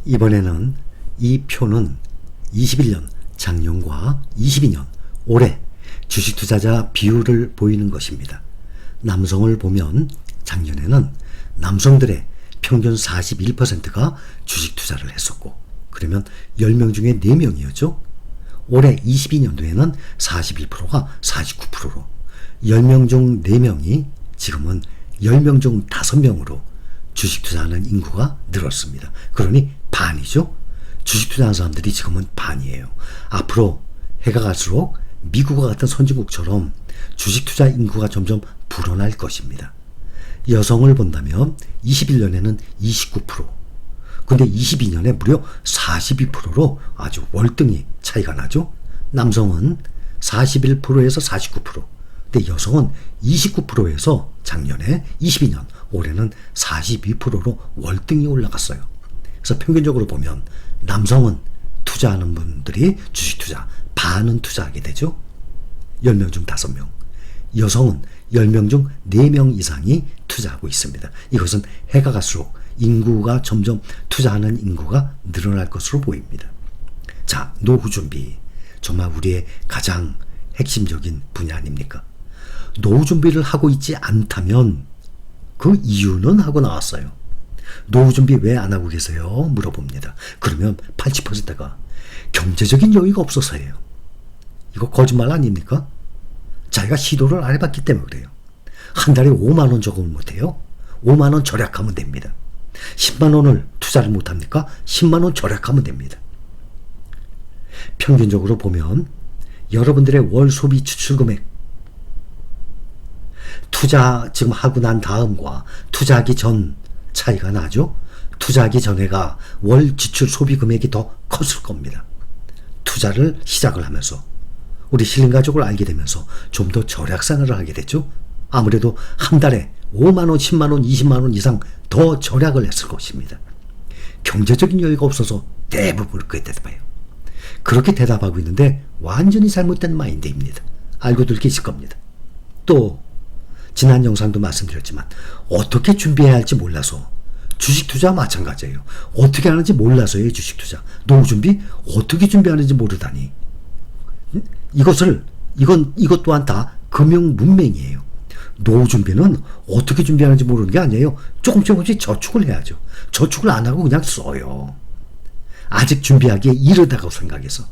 이번에는 이 표는 21년 작년과 22년 올해 주식 투자자 비율을 보이는 것입니다. 남성을 보면 작년에는 남성들의 평균 41%가 주식 투자를 했었고, 그러면 10명 중에 4명이었죠. 올해 22년도에는 41%가 49%로 10명 중 4명이 지금은 10명 중 5명으로 주식 투자하는 인구가 늘었습니다. 그러니 반이죠. 주식 투자하는 사람들이 지금은 반이에요. 앞으로 해가 갈수록 미국과 같은 선진국처럼 주식 투자 인구가 점점 불어날 것입니다. 여성을 본다면 21년에는 29%, 근데 22년에 무려 42%로 아주 월등히 차이가 나죠. 남성은 41%에서 49%, 근데 여성은 29%에서 작년에 22년, 올해는 42%로 월등히 올라갔어요. 그래서 평균적으로 보면 남성은 투자하는 분들이 주식 투자 반은 투자하게 되죠. 10명 중 5명. 여성은 10명 중 4명 이상이 투자하고 있습니다. 이것은 해가 갈수록 인구가 점점 투자하는 인구가 늘어날 것으로 보입니다. 자, 노후 준비. 정말 우리의 가장 핵심적인 분야 아닙니까? 노후 준비를 하고 있지 않다면 그 이유는 하고 나왔어요. 노후 준비 왜 안 하고 계세요? 물어봅니다. 그러면 80%가 경제적인 여유가 없어서예요. 이거 거짓말 아닙니까? 자기가 시도를 안 해봤기 때문에 그래요. 한 달에 5만 원 적응을 못해요? 5만 원 절약하면 됩니다. 10만 원을 투자를 못합니까? 10만 원 절약하면 됩니다. 평균적으로 보면 여러분들의 월 소비 지출 금액, 투자 지금 하고 난 다음과 투자하기 전 차이가 나죠? 투자하기 전에가 월 지출 소비 금액이 더 컸을 겁니다. 투자를 시작을 하면서 우리 신림가족을 알게 되면서 좀 더 절약 생활을 하게 됐죠. 아무래도 한 달에 5만 원, 10만 원, 20만 원 이상 더 절약을 했을 것입니다. 경제적인 여유가 없어서 대부분 그렇게 대답해요. 그렇게 대답하고 있는데 완전히 잘못된 마인드입니다. 알고들 계실 겁니다. 또 지난 영상도 말씀드렸지만 어떻게 준비해야 할지 몰라서, 주식 투자 마찬가지예요. 어떻게 하는지 몰라서요. 주식 투자, 노후 준비 어떻게 준비하는지 모르다니. 이것 또한 다 금융 문맹이에요. 노후 준비는 어떻게 준비하는지 모르는 게 아니에요. 조금씩 저축을 해야죠. 저축을 안 하고 그냥 써요. 아직 준비하기에 이르다고 생각해서.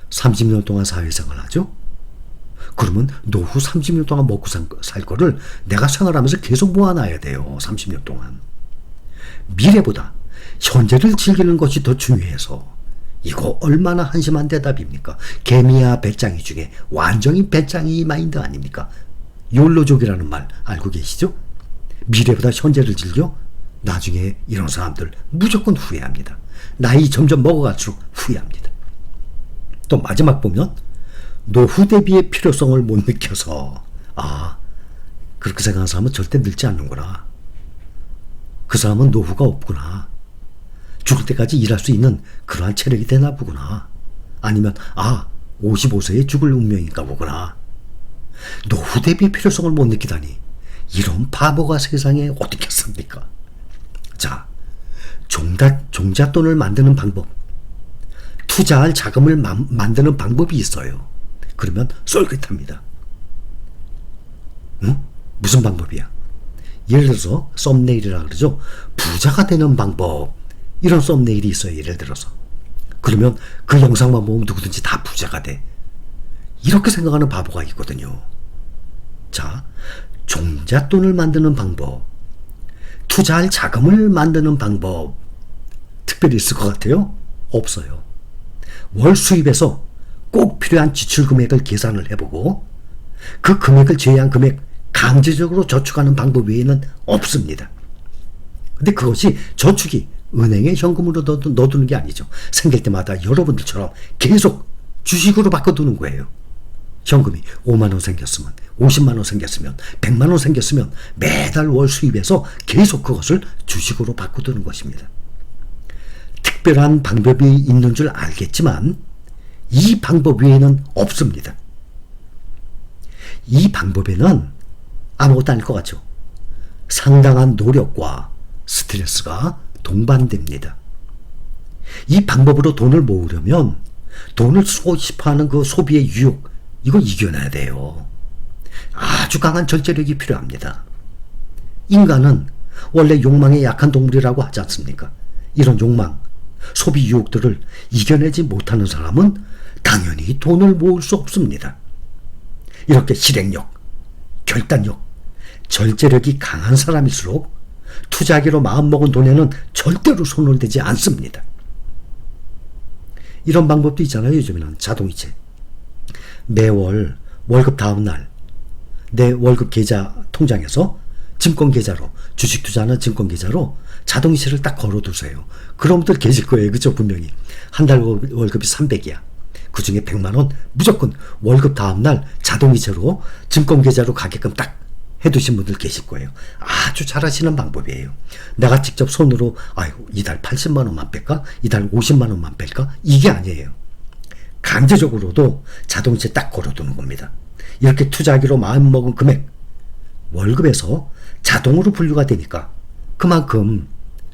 30년 동안 사회생활 하죠. 그러면 노후 30년 동안 먹고 살 거를 내가 생활하면서 계속 모아놔야 돼요. 30년 동안. 미래보다 현재를 즐기는 것이 더 중요해서. 이거 얼마나 한심한 대답입니까? 개미야 배짱이 중에 완전히 배짱이 마인드 아닙니까? 욜로족이라는 말 알고 계시죠? 미래보다 현재를 즐겨? 나중에 이런 사람들 무조건 후회합니다. 나이 점점 먹어갈수록 후회합니다. 또 마지막 보면 노후 대비의 필요성을 못 느껴서, 그렇게 생각하는 사람은 절대 늙지 않는구나. 그 사람은 노후가 없구나. 죽을 때까지 일할 수 있는 그러한 체력이 되나 보구나. 아니면 55세에 죽을 운명인가 보구나. 노후 대비의 필요성을 못 느끼다니, 이런 바보가 세상에 어떻게 삽니까? 자, 종잣돈을 만드는 방법, 투자할 자금을 만드는 방법이 있어요. 그러면 쏠깃합니다. 응? 무슨 방법이야? 예를 들어서 썸네일이라 그러죠. 부자가 되는 방법, 이런 썸네일이 있어요. 예를 들어서. 그러면 그 영상만 보면 누구든지 다 부자가 돼. 이렇게 생각하는 바보가 있거든요. 자, 종잣돈을 만드는 방법, 투자할 자금을 만드는 방법, 특별히 있을 것 같아요? 없어요. 월 수입에서 꼭 필요한 지출 금액을 계산을 해보고 그 금액을 제외한 금액 강제적으로 저축하는 방법 외에는 없습니다. 근데 그것이 저축이 은행에 현금으로 넣어두는 게 아니죠. 생길 때마다 여러분들처럼 계속 주식으로 바꿔두는 거예요. 현금이 5만 원 생겼으면, 50만 원 생겼으면, 100만 원 생겼으면 매달 월 수입에서 계속 그것을 주식으로 바꿔두는 것입니다. 특별한 방법이 있는 줄 알겠지만 이 방법 외에는 없습니다. 이 방법에는 아무것도 아닐 것 같죠. 상당한 노력과 스트레스가 동반됩니다. 이 방법으로 돈을 모으려면 돈을 쓰고 싶어하는 그 소비의 유혹, 이거 이겨내야 돼요. 아주 강한 절제력이 필요합니다. 인간은 원래 욕망에 약한 동물이라고 하지 않습니까? 이런 욕망, 소비 유혹들을 이겨내지 못하는 사람은 당연히 돈을 모을 수 없습니다. 이렇게 실행력, 결단력, 절제력이 강한 사람일수록 투자하기로 마음먹은 돈에는 절대로 손을 대지 않습니다. 이런 방법도 있잖아요. 요즘에는 자동이체. 매월 월급 다음 날 내 월급 계좌 통장에서 증권 계좌로, 주식 투자하는 증권 계좌로 자동이체를 딱 걸어두세요. 그런 분들 계실 거예요. 그죠? 분명히. 한 달 월급이 300이야. 그 중에 100만 원 무조건 월급 다음 날 자동이체로 증권 계좌로 가게끔 딱 해두신 분들 계실 거예요. 아주 잘하시는 방법이에요. 내가 직접 손으로 아이고 이달 80만 원만 뺄까? 이달 50만 원만 뺄까? 이게 아니에요. 강제적으로도 자동이체 딱 걸어두는 겁니다. 이렇게 투자하기로 마음먹은 금액, 월급에서 자동으로 분류가 되니까 그만큼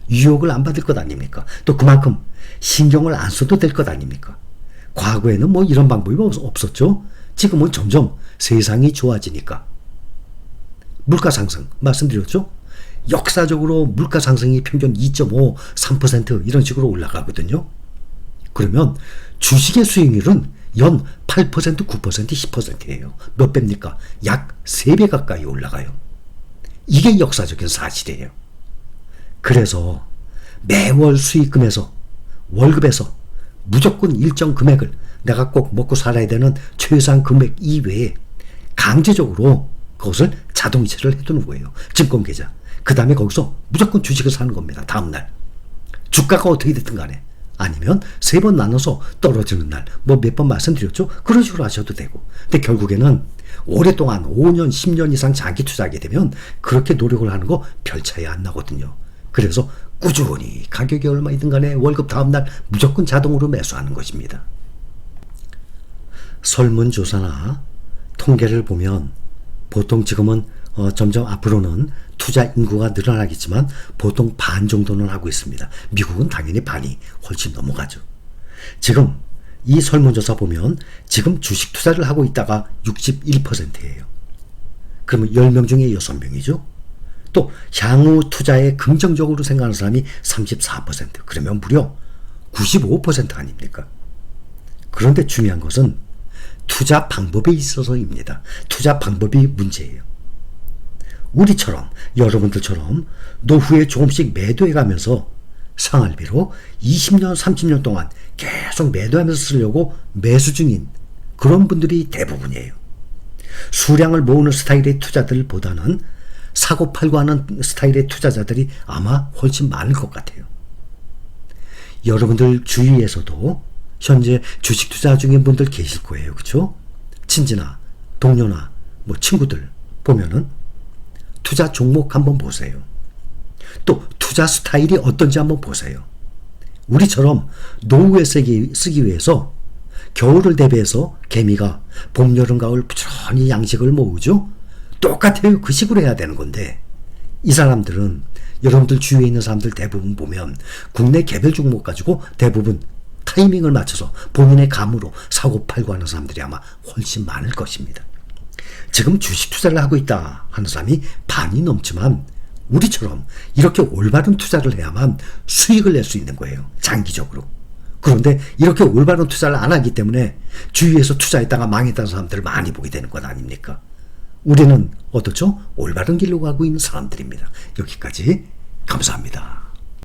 유혹을 안 받을 것 아닙니까? 또 그만큼 신경을 안 써도 될 것 아닙니까? 과거에는 뭐 이런 방법이 없었죠. 지금은 점점 세상이 좋아지니까. 물가 상승 말씀드렸죠. 역사적으로 물가 상승이 평균 2.5, 3% 이런 식으로 올라가거든요. 그러면 주식의 수익률은 연 8%, 9%, 10%예요. 몇 배입니까? 약 3배 가까이 올라가요. 이게 역사적인 사실이에요. 그래서 매월 수익금에서, 월급에서 무조건 일정 금액을 내가 꼭 먹고 살아야 되는 최소한 금액 이외에 강제적으로 그것을 자동이체를 해두는 거예요. 증권계좌. 그 다음에 거기서 무조건 주식을 사는 겁니다. 다음날. 주가가 어떻게 됐든 간에. 아니면 3번 나눠서 떨어지는 날. 뭐 몇 번 말씀드렸죠? 그런 식으로 하셔도 되고. 근데 결국에는 오랫동안 5년, 10년 이상 장기 투자하게 되면 그렇게 노력을 하는 거 별 차이 안 나거든요. 그래서 꾸준히 가격이 얼마이든 간에 월급 다음날 무조건 자동으로 매수하는 것입니다. 설문조사나 통계를 보면 보통 지금은 점점 앞으로는 투자 인구가 늘어나겠지만 보통 반 정도는 하고 있습니다. 미국은 당연히 반이 훨씬 넘어가죠. 지금 이 설문조사 보면 지금 주식 투자를 하고 있다가 61%예요. 그러면 10명 중에 6명이죠. 또 향후 투자에 긍정적으로 생각하는 사람이 34%. 그러면 무려 95% 아닙니까? 그런데 중요한 것은 투자 방법에 있어서입니다. 투자 방법이 문제예요. 우리처럼, 여러분들처럼 노후에 조금씩 매도해가면서 생활비로 20년, 30년 동안 계속 매도하면서 쓰려고 매수 중인 그런 분들이 대부분이에요. 수량을 모으는 스타일의 투자들보다는 사고 팔고 하는 스타일의 투자자들이 아마 훨씬 많을 것 같아요. 여러분들 주위에서도 현재 주식 투자 중인 분들 계실 거예요. 그렇죠? 친지나 동료나 뭐 친구들 보면은 투자 종목 한번 보세요. 또 투자 스타일이 어떤지 한번 보세요. 우리처럼 노후에 쓰기 위해서 겨울을 대비해서 개미가 봄, 여름, 가을 부지런히 양식을 모으죠. 똑같아요. 그 식으로 해야 되는 건데 이 사람들은 여러분들 주위에 있는 사람들 대부분 보면 국내 개별 종목 가지고 대부분 타이밍을 맞춰서 본인의 감으로 사고 팔고 하는 사람들이 아마 훨씬 많을 것입니다. 지금 주식 투자를 하고 있다 하는 사람이 반이 넘지만 우리처럼 이렇게 올바른 투자를 해야만 수익을 낼 수 있는 거예요. 장기적으로. 그런데 이렇게 올바른 투자를 안 하기 때문에 주위에서 투자했다가 망했다는 사람들을 많이 보게 되는 것 아닙니까? 우리는 어떻죠? 올바른 길로 가고 있는 사람들입니다. 여기까지 감사합니다.